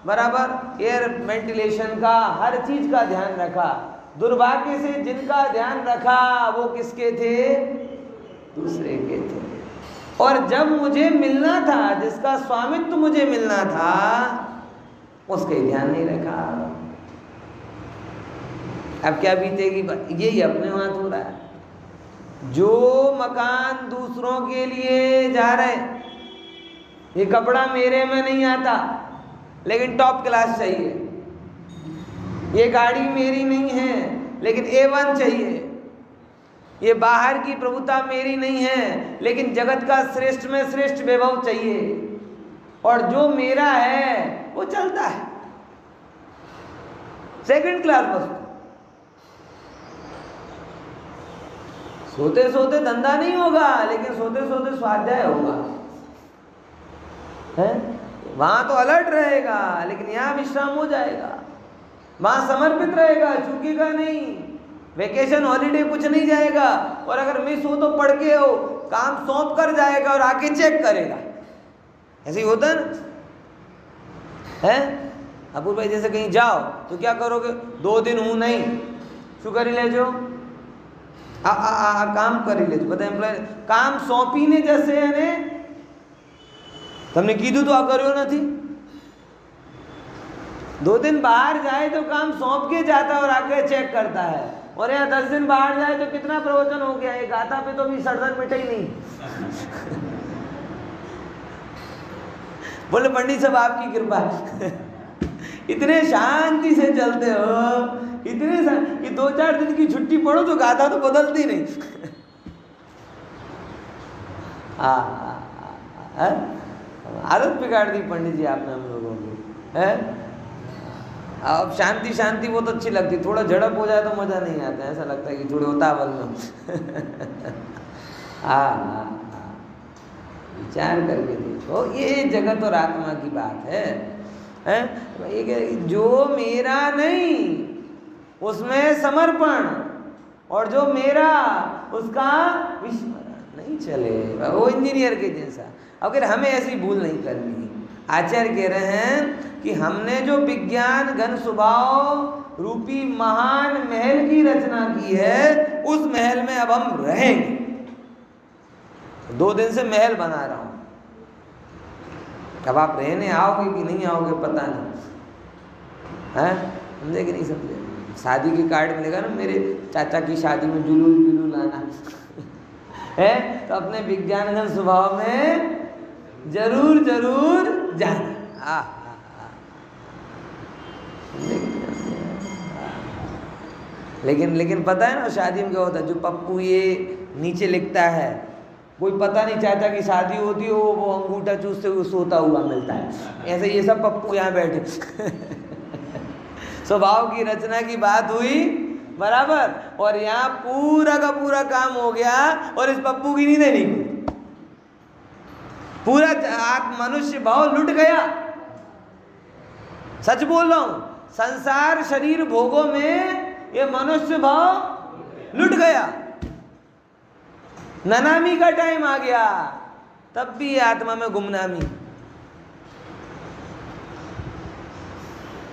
बराबर, एयर वेंटिलेशन का, हर चीज का ध्यान रखा। दुर्भाग्य से जिनका ध्यान रखा वो किसके थे, दूसरे के थे। और जब मुझे मिलना था, जिसका स्वामित्व मुझे मिलना था, उसका ही ध्यान नहीं रखा। अब क्या बीतेगी, यही अपने हाथ हो रहा है। जो मकान दूसरों के लिए जा रहे, ये कपड़ा मेरे में नहीं आता लेकिन टॉप क्लास चाहिए, ये गाड़ी मेरी नहीं है लेकिन A1 चाहिए, ये बाहर की प्रभुता मेरी नहीं है लेकिन जगत का श्रेष्ठ में श्रेष्ठ वैभव चाहिए, और जो मेरा है वो चलता है सेकंड क्लास वस्तु। सोते सोते धंधा नहीं होगा लेकिन सोते सोते स्वाध्याय होगा, है? वहां तो अलर्ट रहेगा लेकिन यहाँ विश्राम हो जाएगा, वहां समर्पित रहेगा, चूकेगा नहीं, वेकेशन हॉलीडे कुछ नहीं जाएगा, और अगर मिस हो तो पढ़ के हो, काम सौंप कर जाएगा और आके चेक करेगा। ऐसे ही होता है? अपूर भाई जैसे कहीं जाओ तो क्या करोगे, 2 दिन हूँ नहीं, शू करी लेजो, काम કરી લેજો, બધા એમ્પ્લોય કામ સોંપીને જશે અને તમને કીધું તો આ કર્યો નથી। 2 दिन बाहर जाए तो काम सौंप के जाता है और आके चेक करता है, और यहाँ 10 दिन बाहर जाए तो कितना प्रवचन हो गया, एक गाथा पे तो भी सड़सड़ मिटे ही नहीं बोले पंडित साहब आपकी कृपा इतने शांति से चलते हो, इतने कि 2-4 दिन की छुट्टी पड़ो तो गाथा तो बदलती नहीं आदत बिगाड़ दी पंडित जी आपने हम लोगों की, है? अब शांति शांति बहुत अच्छी लगती, थोड़ा झड़प हो जाए तो मज़ा नहीं आता, ऐसा लगता है कि थोड़े उतावल में विचार करके देखो, ये जगत और आत्मा की बात है, हैं? जो मेरा नहीं उसमें समर्पण, और जो मेरा उसका विस्मरण नहीं चले, वो इंजीनियर के जैसा। अगर हमें ऐसी भूल नहीं करनी। आचार्य कह रहे हैं कि हमने जो विज्ञान घन स्वभाव रूपी महान महल की रचना की है, उस महल में अब हम रहेंगे। 2 दिन से महल बना रहा हूं, अब आप रहने आओगे कि नहीं आओगे पता नहीं, हैं? समझे कि नहीं समझे? शादी के कार्ड मिलेगा ना, मेरे चाचा की शादी में जुलूल आना है, तो अपने विज्ञानगत स्वभाव में जरूर जाना। लेकिन पता है ना शादी में क्या होता है, जो पप्पू ये नीचे लिखता है, कोई पता नहीं चाचा की शादी होती हो, वो अंगूठा चूसते हुए सोता हुआ मिलता है। ऐसे ये सब पप्पू यहाँ बैठे स्वभाव की रचना की बात हुई बराबर, और यहाँ पूरा का पूरा काम हो गया और इस पप्पू की नींद नहीं खुली। पूरा मनुष्य भाव लुट गया। सच बोल रहा हूं, संसार शरीर भोगों में ये मनुष्य भाव लुट गया। ननामी का टाइम आ गया, तब भी आत्मा में गुमनामी।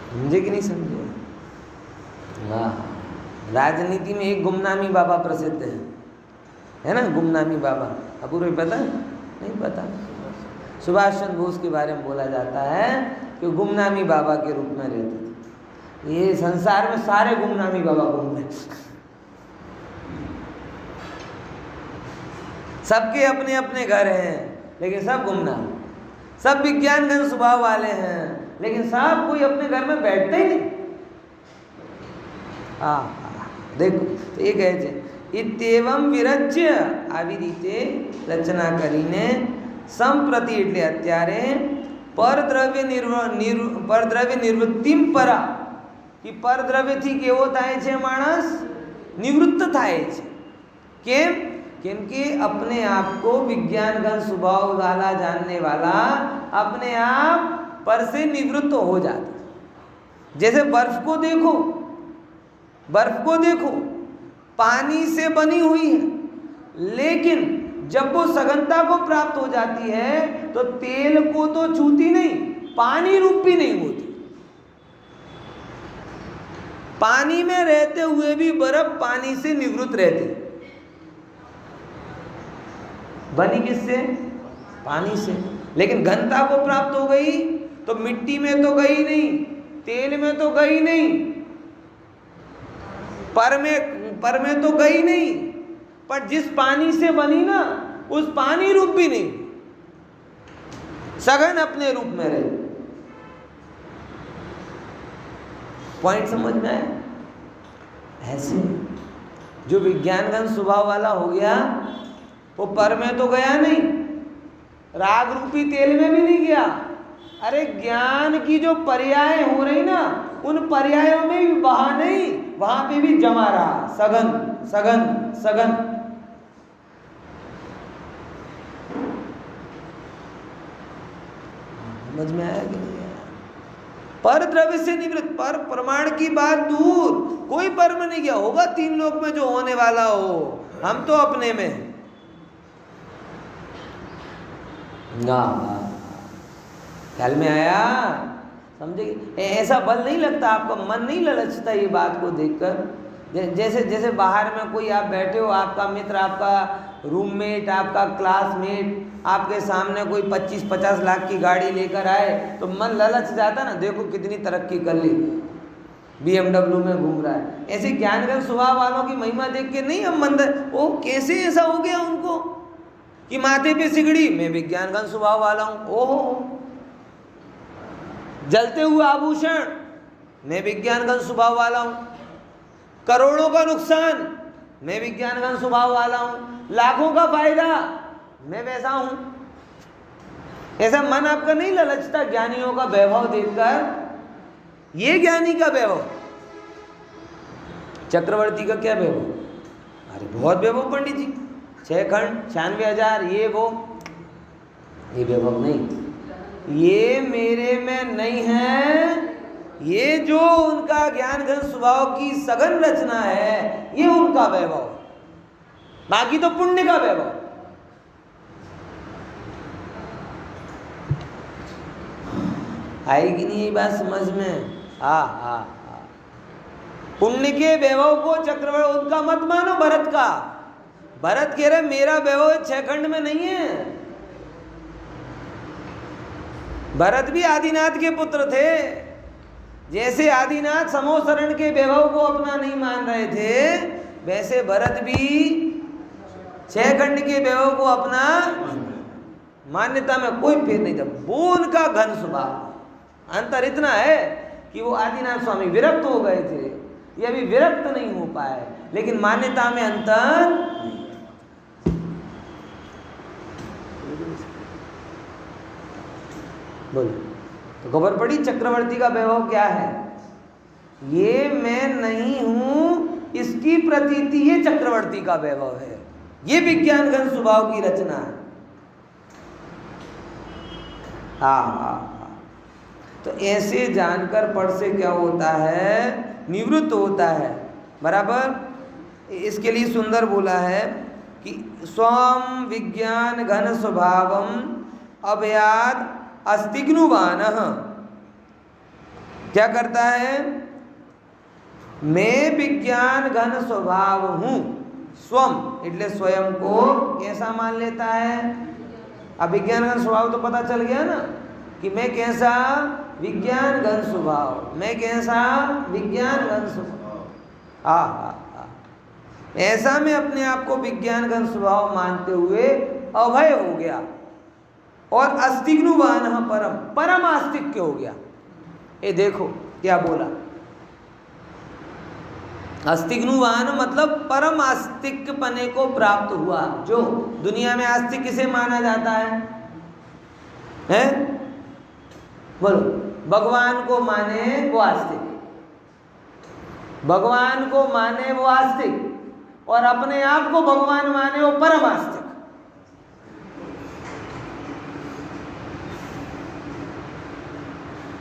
समझे कि नहीं समझे? हाँ, राजनीति में एक गुमनामी बाबा प्रसिद्ध है ना, गुमनामी बाबा। अपूर्व पता है? नहीं पता। सुभाष चंद्र बोस के बारे में बोला जाता है कि गुमनामी बाबा के रूप में रहते थे। ये संसार में सारे गुमनामी बाबा घूम रहे, सबके अपने अपने घर हैं, लेकिन सब गुमनाम। सब विज्ञानगत स्वभाव वाले हैं, लेकिन सब कोई अपने घर में बैठते ही नहीं। देखो तो ये कहे छे, इत्येवं विरज्य आविदिते रचना करीने संप्रति એટલે અત્યારે પરદ્રવ્ય નિવૃત્તિમ પરા, कि પરદ્રવ્યથી કેવો થાય છે માણસ? નિવૃત્ત થાય છે। કેમ कि अपने आप को विज्ञानगत स्वभाव वाला जानने वाला अपने आप पर से निवृत्त हो जाता। जैसे बर्फ को देखो पानी से बनी हुई है, लेकिन जब वो सघनता को प्राप्त हो जाती है तो तेल को तो छूती नहीं, पानी रूपी नहीं होती। पानी में रहते हुए भी बर्फ पानी से निवृत्त रहती। बनी किससे? पानी से। लेकिन घनता को प्राप्त हो गई तो मिट्टी में तो गई नहीं, तेल में तो गई नहीं, पर में तो गई नहीं, पर जिस पानी से बनी ना, उस पानी रूप भी नहीं, सघन अपने रूप में रहे। पॉइंट समझ में आया? ऐसे जो विज्ञानगत स्वभाव वाला हो गया, वो पर में तो गया नहीं, राग रूपी तेल में भी नहीं गया। अरे ज्ञान की जो पर्याय हो रही ना, उन पर्यायों में भी बहा नहीं, वहां पे भी जमा रहा, सघन सघन सघन। समझ में आया कि नहीं आया? पर द्रव्य से निवृत्त, पर प्रमाण की बात दूर, कोई पर में नहीं गया। होगा 3 लोक में जो होने वाला हो, हम तो अपने में ना। ख्याल में आया? समझे? ऐसा बल नहीं लगता, आपका मन नहीं ललचता ये बात को देखकर। जैसे बाहर में कोई आप बैठे हो, आपका मित्र, आपका रूममेट, आपका क्लासमेट आपके सामने कोई 25-50 लाख की गाड़ी लेकर आए तो मन ललच जाता ना, देखो कितनी तरक्की कर ली, BMW में घूम रहा है। ऐसे ज्ञानगत स्वभाव वालों की महिमा देख के नहीं हम मंदिर, ओ कैसे ऐसा हो गया उनको कि माथे पे सिगड़ी, मैं विज्ञानगत स्वभाव वाला हूँ। ओहो, जलते हुए आभूषण, मैं विज्ञानगत स्वभाव वाला हूँ। करोड़ों का नुकसान, मैं विज्ञानगत स्वभाव वाला हूँ। लाखों का फायदा, मैं वैसा हूँ। ऐसा मन आपका नहीं ललचता ज्ञानियों का वैभव देखकर? ये ज्ञानी का वैभव, चक्रवर्ती का क्या वैभव? अरे बहुत वैभव पंडित जी, 6 खंड 96,000 ये वो। ये वैभव नहीं, ये मेरे में नहीं है। ये जो उनका ज्ञान घन स्वभाव की सघन रचना है, ये उनका वैभव, बाकी तो पुण्य का वैभव। आएगी नहीं ये बात समझ में? हाँ, पुण्य के वैभव को चक्रवर्ती, उनका मत मानो भरत का। भरत कह रहे मेरा वैभव 6 खंड में नहीं है। भरत भी आदिनाथ के पुत्र थे। जैसे आदिनाथ समोसरण के वैभव को अपना नहीं मान रहे थे, वैसे भरत भी 6 खंड के वैभव को अपना मान्यता में कोई भेद नहीं था। वो उनका घन स्वभाव। अंतर इतना है कि वो आदिनाथ स्वामी विरक्त हो गए थे, ये अभी विरक्त नहीं हो पाए, लेकिन मान्यता में अंतर। बोलो, तो खबर पड़ी चक्रवर्ती का वैभव क्या है? ये मैं नहीं हूं, इसकी प्रतीति ये चक्रवर्ती का वैभव है। ये विज्ञान घन स्वभाव की रचना है। हाँ, तो ऐसे जानकर पढ़ से क्या होता है? निवृत्त होता है। बराबर। इसके लिए सुंदर बोला है कि स्वम विज्ञान घन स्वभावम अभयाद अस्तिग्नुवान। क्या करता है? मैं विज्ञान घन स्वभाव हूं। स्वम એટલે स्वयं को कैसा मान लेता है? अब विज्ञान घन स्वभाव तो पता चल गया ना कि मैं कैसा? विज्ञान घन स्वभाव। मैं कैसा? विज्ञान घन स्वभाव। ऐसा मैं अपने आप को विज्ञान घन स्वभाव मानते हुए अभय हो गया और अस्तिग्नुवान परम, परम आस्तिक्य हो गया। ये देखो क्या बोला, अस्तिग्नुवान मतलब परम आस्तिक पने को प्राप्त हुआ। जो दुनिया में आस्तिक किसे माना जाता है? बोलो, भगवान को माने वो आस्तिक, भगवान को माने वो आस्तिक, और अपने आप को भगवान माने वो परम आस्तिक।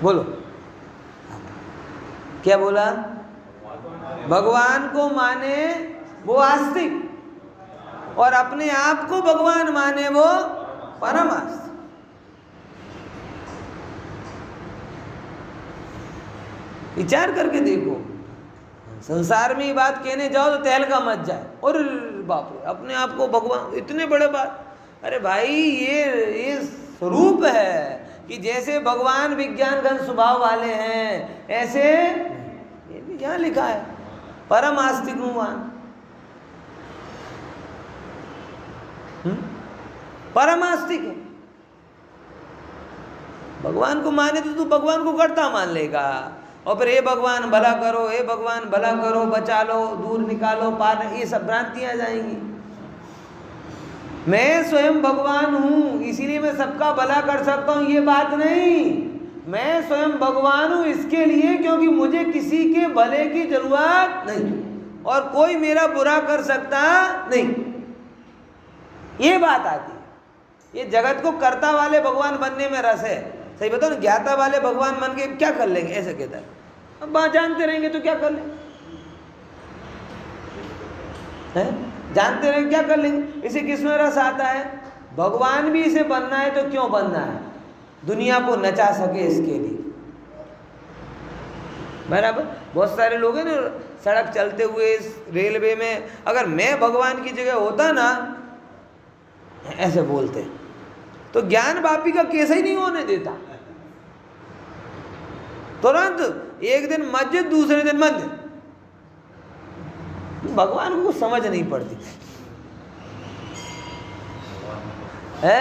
बोलो क्या बोला? भगवान को माने वो आस्तिक और अपने आप को भगवान माने वो परम आस्तिक। विचार करके देखो, संसार में ये बात कहने जाओ तो तहलका मच जाए, और बाप रे अपने आप को भगवान, इतने बड़े बात। अरे भाई ये स्वरूप है कि जैसे भगवान विज्ञान घन स्वभाव वाले हैं, ऐसे ये भी यहाँ लिखा है परम आस्तिक भगवान, परम आस्तिक है। भगवान को माने तो तू भगवान को करता मान लेगा, और फिर हे भगवान भला करो, हे भगवान भला करो, बचा लो, दूर निकालो, पार, ये सब भ्रांतियां जाएंगी। मैं स्वयं भगवान हूँ इसीलिए मैं सबका भला कर सकता हूँ, ये बात नहीं। मैं स्वयं भगवान हूँ इसके लिए क्योंकि मुझे किसी के भले की जरूरत नहीं और कोई मेरा बुरा कर सकता नहीं, ये बात आती है। ये जगत को कर्ता वाले भगवान बनने में रस है। सही बताओ ना, ज्ञाता वाले भगवान बन के क्या कर लेंगे? ऐसे कहता है, अब बात जानते रहेंगे तो क्या कर लेंगे? जानते रहेंगे क्या कर लेंगे? इसे किसमें रस आता है? भगवान भी इसे बनना है तो क्यों बनना है? दुनिया को नचा सके इसके लिए। बराबर। बहुत सारे लोग हैं ना सड़क चलते हुए रेलवे में, अगर मैं भगवान की जगह होता ना, ऐसे बोलते तो ज्ञान वापी का केस ही नहीं होने देता। तुरंत एक दिन मस्जिद, दूसरे दिन मंदिर। भगवान को समझ नहीं पड़ती है।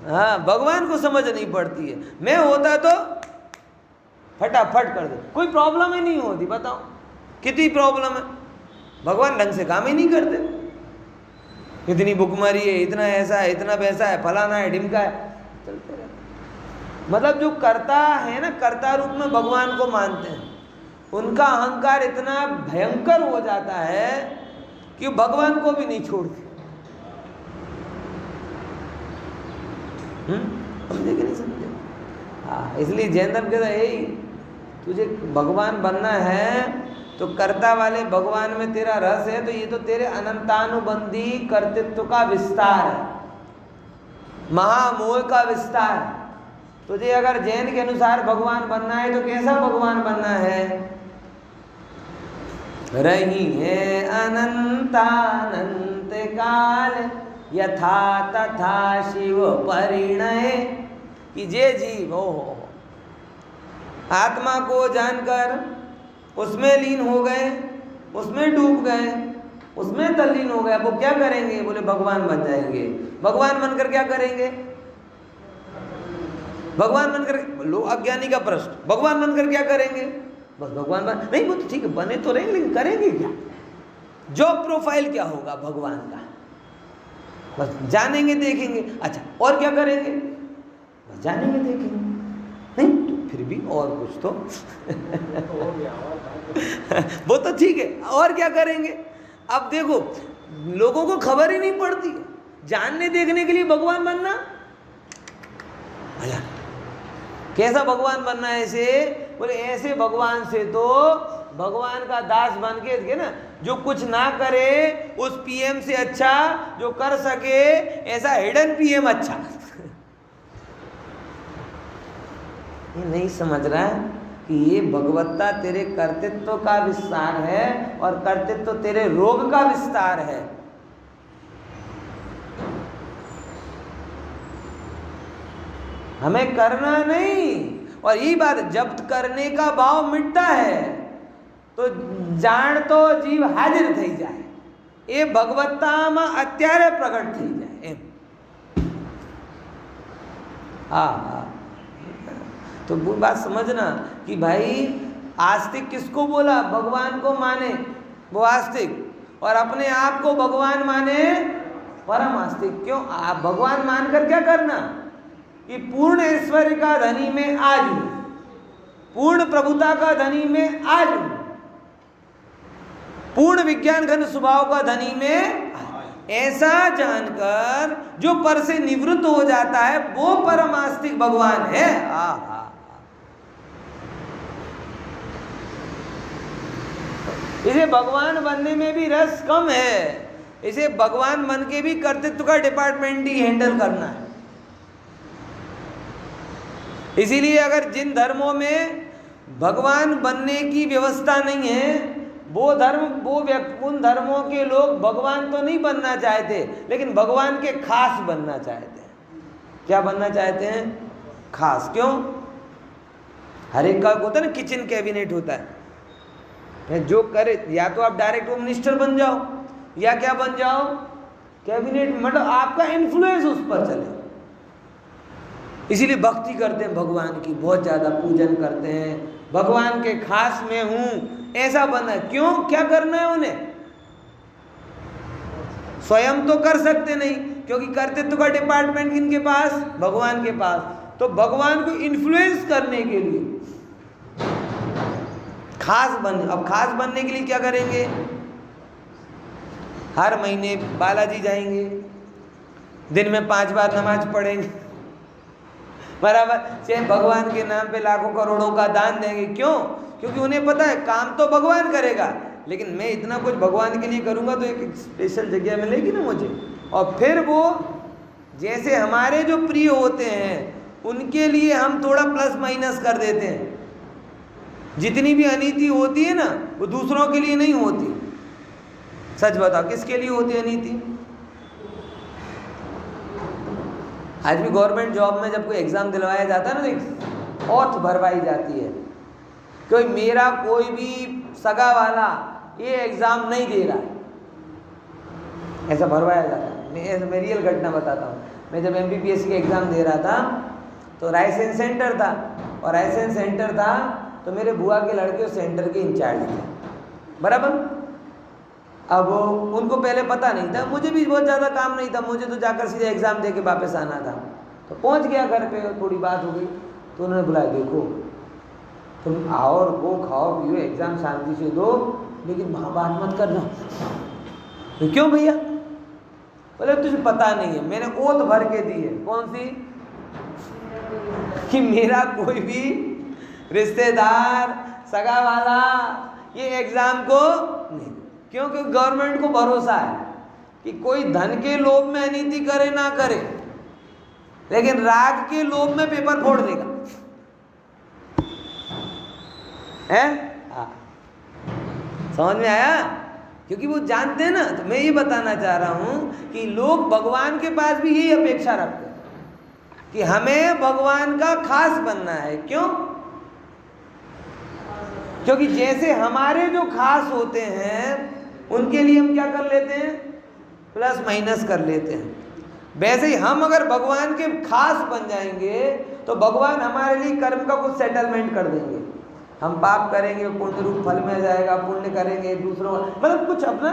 हाँ, भगवान को समझ नहीं पड़ती है। मैं होता तो फटाफट कर दे, कोई प्रॉब्लम ही नहीं होती। बताओ कितनी प्रॉब्लम है, भगवान ढंग से काम ही नहीं करते। इतनी भुखमरी है, इतना ऐसा है, इतना वैसा है, फलाना है, ढिमका है, चलते रहते। मतलब जो कर्ता है ना, कर्ता रूप में भगवान को मानते हैं, उनका अहंकार इतना भयंकर हो जाता है कि भगवान को भी नहीं छोड़ते। समझे कि नहीं समझे? हाँ, इसलिए जैन धर्म कहता है यही, तुझे भगवान बनना है तो कर्ता वाले भगवान में तेरा रस है, तो ये तो तेरे अनंतानुबंधी कर्तृत्व का विस्तार है, महामोह का विस्तार। तुझे अगर जैन के अनुसार भगवान बनना है तो कैसा भगवान बनना है? रही है अनंतानंत काल यथा तथा शिव परिणय, कि जे जीव हो आत्मा को जानकर उसमें लीन हो गए, उसमें डूब गए, उसमें तल्लीन हो गए, वो क्या करेंगे? बोले भगवान बन जाएंगे। भगवान बनकर क्या करेंगे? भगवान बनकर, लो अज्ञानी का प्रश्न, भगवान बनकर क्या करेंगे? बस भगवान बन नहीं, वो तो ठीक है बने तो रहेंगे, लेकिन करेंगे क्या? जॉब प्रोफाइल क्या होगा भगवान का? बस जानेंगे देखेंगे। अच्छा और क्या करेंगे? बस जानेंगे देखेंगे। नहीं तो फिर भी और कुछ तो वो तो ठीक है, और क्या करेंगे? अब देखो लोगों को खबर ही नहीं पड़ती, जानने देखने के लिए भगवान बनना, कैसा भगवान बनना है ऐसे? बोले ऐसे भगवान से तो भगवान का दास बन के ना, जो कुछ ना करे उस पीएम से अच्छा, जो कर सके ऐसा हिडन पीएम अच्छा। ये नहीं समझ रहा है कि ये भगवत्ता तेरे कर्तृत्व का विस्तार है और कर्तृत्व तेरे रोग का विस्तार है। हमें करना नहीं, और यही बात, जब करने का भाव मिटता है तो जान तो जीव हाजिर थी जाए, ये भगवत्ताમાં અત્યારે प्रकट थी जाए। हाँ, तो वो बात समझना कि भाई आस्तिक किसको बोला? भगवान को माने वो आस्तिक, और अपने आप को भगवान माने परम आस्तिक। क्यों? आप भगवान मानकर क्या करना? कि पूर्ण ऐश्वर्य का धनी में आज हूं, पूर्ण प्रभुता का धनी में आज हूं, पूर्ण विज्ञान घन स्वभाव का धनी में, ऐसा जानकर जो पर से निवृत्त हो जाता है वो परमास्तिक भगवान है। इसे भगवान बनने में भी रस कम है, इसे भगवान बन के भी कर्तृत्व का डिपार्टमेंट ही हैंडल करना है। इसीलिए अगर जिन धर्मों में भगवान बनने की व्यवस्था नहीं है, वो धर्म उन धर्मों के लोग भगवान तो नहीं बनना चाहते, लेकिन भगवान के खास बनना चाहते हैं। क्या बनना चाहते हैं? खास। क्यों? हर एक का होता है ना, किचन कैबिनेट होता है, जो करे, या तो आप डायरेक्ट होम मिनिस्टर बन जाओ या क्या बन जाओ, कैबिनेट, मतलब आपका इन्फ्लुएंस उस पर चले। इसीलिए भक्ति करते हैं भगवान की, बहुत ज़्यादा पूजन करते हैं, भगवान के खास में हूँ ऐसा बनना है। क्यों? क्या करना है उन्हें? स्वयं तो कर सकते नहीं, क्योंकि कर्तृत्व का डिपार्टमेंट किनके पास? भगवान के पास। तो भगवान को इन्फ्लुएंस करने के लिए खास अब खास बनने के लिए क्या करेंगे? हर महीने बालाजी जाएंगे, दिन में 5 बार नमाज पढ़ेंगे, बराबर, चाहे भगवान के नाम पे लाखों करोड़ों का दान देंगे। क्यों? क्योंकि उन्हें पता है काम तो भगवान करेगा, लेकिन मैं इतना कुछ भगवान के लिए करूंगा तो एक स्पेशल जगह मिलेगी ना मुझे। और फिर वो जैसे हमारे जो प्रिय होते हैं उनके लिए हम थोड़ा प्लस माइनस कर देते हैं। जितनी भी अनीति होती है ना, वो दूसरों के लिए नहीं होती। सच बताओ, किसके लिए होती है अनीति? आज भी गवर्नमेंट जॉब में जब कोई एग्ज़ाम दिलवाया जाता है ना, तो औथ भरवाई जाती है, कोई मेरा कोई भी सगा वाला ये एग्ज़ाम नहीं दे रहा है, ऐसा भरवाया जाता है। मैं रियल घटना बताता हूँ। मैं जब MPPSC का एग्ज़ाम दे रहा था तो रायसेन सेंटर था, और रायसेन सेंटर था तो मेरे बुआ के लड़के उस सेंटर के इंचार्ज थे, बराबर। अब उनको पहले पता नहीं था, मुझे भी बहुत ज़्यादा काम नहीं था, मुझे तो जाकर सीधे एग्ज़ाम दे के वापस आना था। तो पहुंच गया घर पे, थोड़ी बात हो गई तो उन्होंने बुलाया, देखो तुम आओ और वो खाओ पियो, एग्ज़ाम शांति से दो, लेकिन वहाँ बात मत करना। तो क्यों भैया? बोले तुझे पता नहीं है, मैंने ओथ भर के दी है। कौन सी? कि मेरा कोई भी रिश्तेदार, सगा वाला ये एग्जाम को नहीं, क्योंकि गवर्नमेंट को भरोसा है कि कोई धन के लोभ में अनीति करे ना करे, लेकिन राग के लोभ में पेपर फोड़ देगा, है? हाँ, समझ में आया? क्योंकि वो जानते हैं ना। तो मैं ये बताना चाह रहा हूं कि लोग भगवान के पास भी यही अपेक्षा रखते हैं कि हमें भगवान का खास बनना है। क्यों? क्योंकि जैसे हमारे जो खास होते हैं उनके लिए हम क्या कर लेते हैं, प्लस माइनस कर लेते हैं, वैसे ही हम अगर भगवान के खास बन जाएंगे तो भगवान हमारे लिए कर्म का कुछ सेटलमेंट कर देंगे। हम पाप करेंगे, पुण्य रूप फल में जाएगा, पुण्य करेंगे दूसरों, मतलब कुछ अपना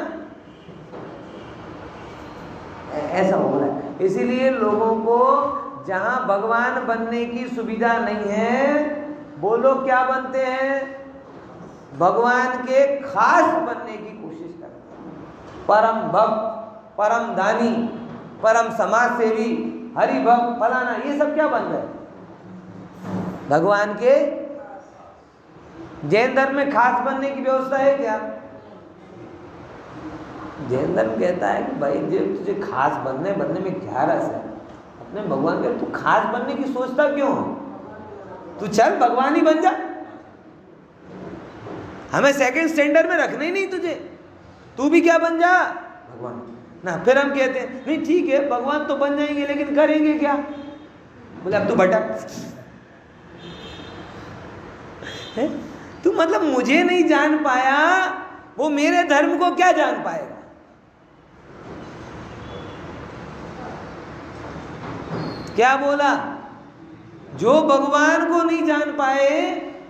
ऐसा हो रहा है। इसीलिए लोगों को जहां भगवान बनने की सुविधा नहीं है वो लोग क्या बनते हैं, भगवान के खास बनने की कोशिश करते हैं। परम भक्त, परम दानी, परम समाज सेवी, हरि भक्त, फलाना, ये सब क्या बन रहे, भगवान के। जैन धर्म में खास बनने की व्यवस्था है क्या? जैन धर्म कहता है कि भाई जब तुझे खास बनने में क्या रस है, अपने भगवान के, तू खास बनने की सोचता क्यों? तू चल भगवान ही बन जा, हमें सेकंड स्टैंडर्ड में रखना ही नहीं तुझे, तू भी क्या बन जा, भगवान ना। फिर हम कहते हैं नहीं ठीक है भगवान तो बन जाएंगे लेकिन करेंगे क्या? बोले अब तू भटक है? तू मतलब मुझे नहीं जान पाया, वो मेरे धर्म को क्या जान पाएगा? क्या बोला? जो भगवान को नहीं जान पाए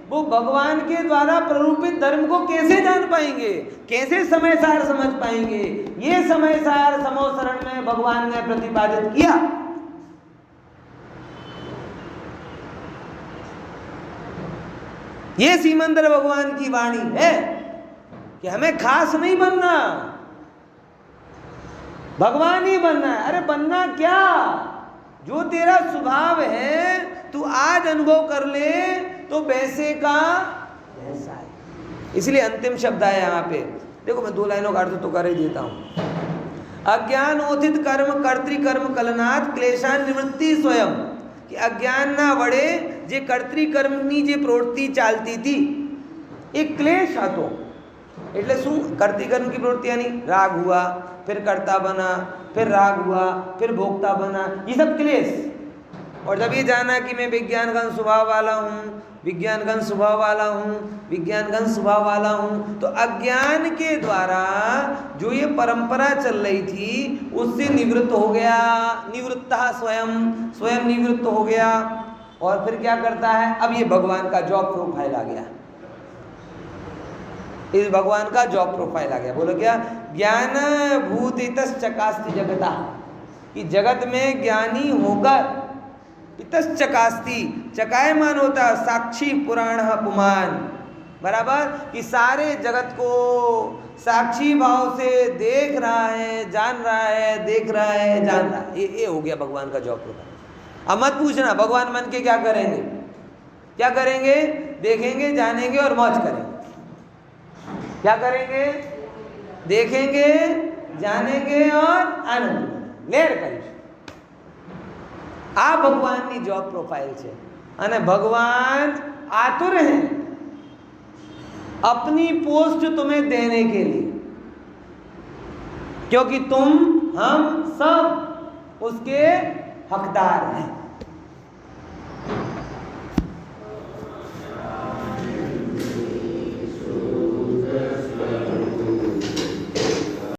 वो भगवान के द्वारा प्ररूपित धर्म को कैसे जान पाएंगे, कैसे समय सार समझ पाएंगे? ये समय सार समोसरण में भगवान ने प्रतिपादित किया। ये सीमंदर भगवान की वाणी है कि हमें खास नहीं बनना, भगवान ही बनना है। अरे बनना क्या, जो तेरा स्वभाव है तू आज अनुभव कर ले तो वैसे का वैसा है। इसलिए अंतिम शब्द आया यहाँ पे, देखो मैं 2 लाइनों का अर्थ तो कर ही देता हूं। अज्ञानोचित कर्म कर्तृकर्म कलनाथ क्लेशान निवृत्ति स्वयं, कि अज्ञान ना वड़े जे कर्तृकर्मनी जे प्रवृत्ति चालती थी એ ક્લેશ હતો। એટલે શું? કર્તૃકર્મ की प्रवृत्ति यानी राग हुआ, फिर कर्ता बना, फिर राग हुआ, फिर भोक्ता बना, ये सब क्लेश। और जब ये जाना कि मैं विज्ञानगन स्वभाव वाला हूँ, विज्ञानगन स्वभाव वाला हूँ, विज्ञानगन स्वभाव वाला हूँ, तो अज्ञान के द्वारा जो ये परंपरा चल रही थी उससे निवृत्त हो गया, निवृत्ता स्वयं निवृत्त हो गया। और फिर क्या करता है, अब ये भगवान का जॉब प्रोफाइल आ गया, इस भगवान का जॉब प्रोफाइल आ गया। बोलो क्या? ज्ञान भूतितश्चकास्ति जगता, कि जगत में ज्ञानी होकर इतश्चकास्ति, चकायमान होता साक्षी पुराण पुमान, बराबर, कि सारे जगत को साक्षी भाव से देख रहा है, जान रहा है, देख रहा है, जान रहा है। ये हो गया भगवान का जॉब प्रोफाइल। अब मत पूछना भगवान मन के क्या करेंगे, क्या करेंगे? देखेंगे, जानेंगे और मौज करेंगे। क्या करेंगे? देखेंगे, जानेंगे और आनंद लेर करीશું। આ ભગવાનની જોબ પ્રોફાઇલ છે અને ભગવાન આતુર हैं अपनी पोस्ट तुम्हें देने के लिए, क्योंकि तुम हम सब उसके हकदार हैं।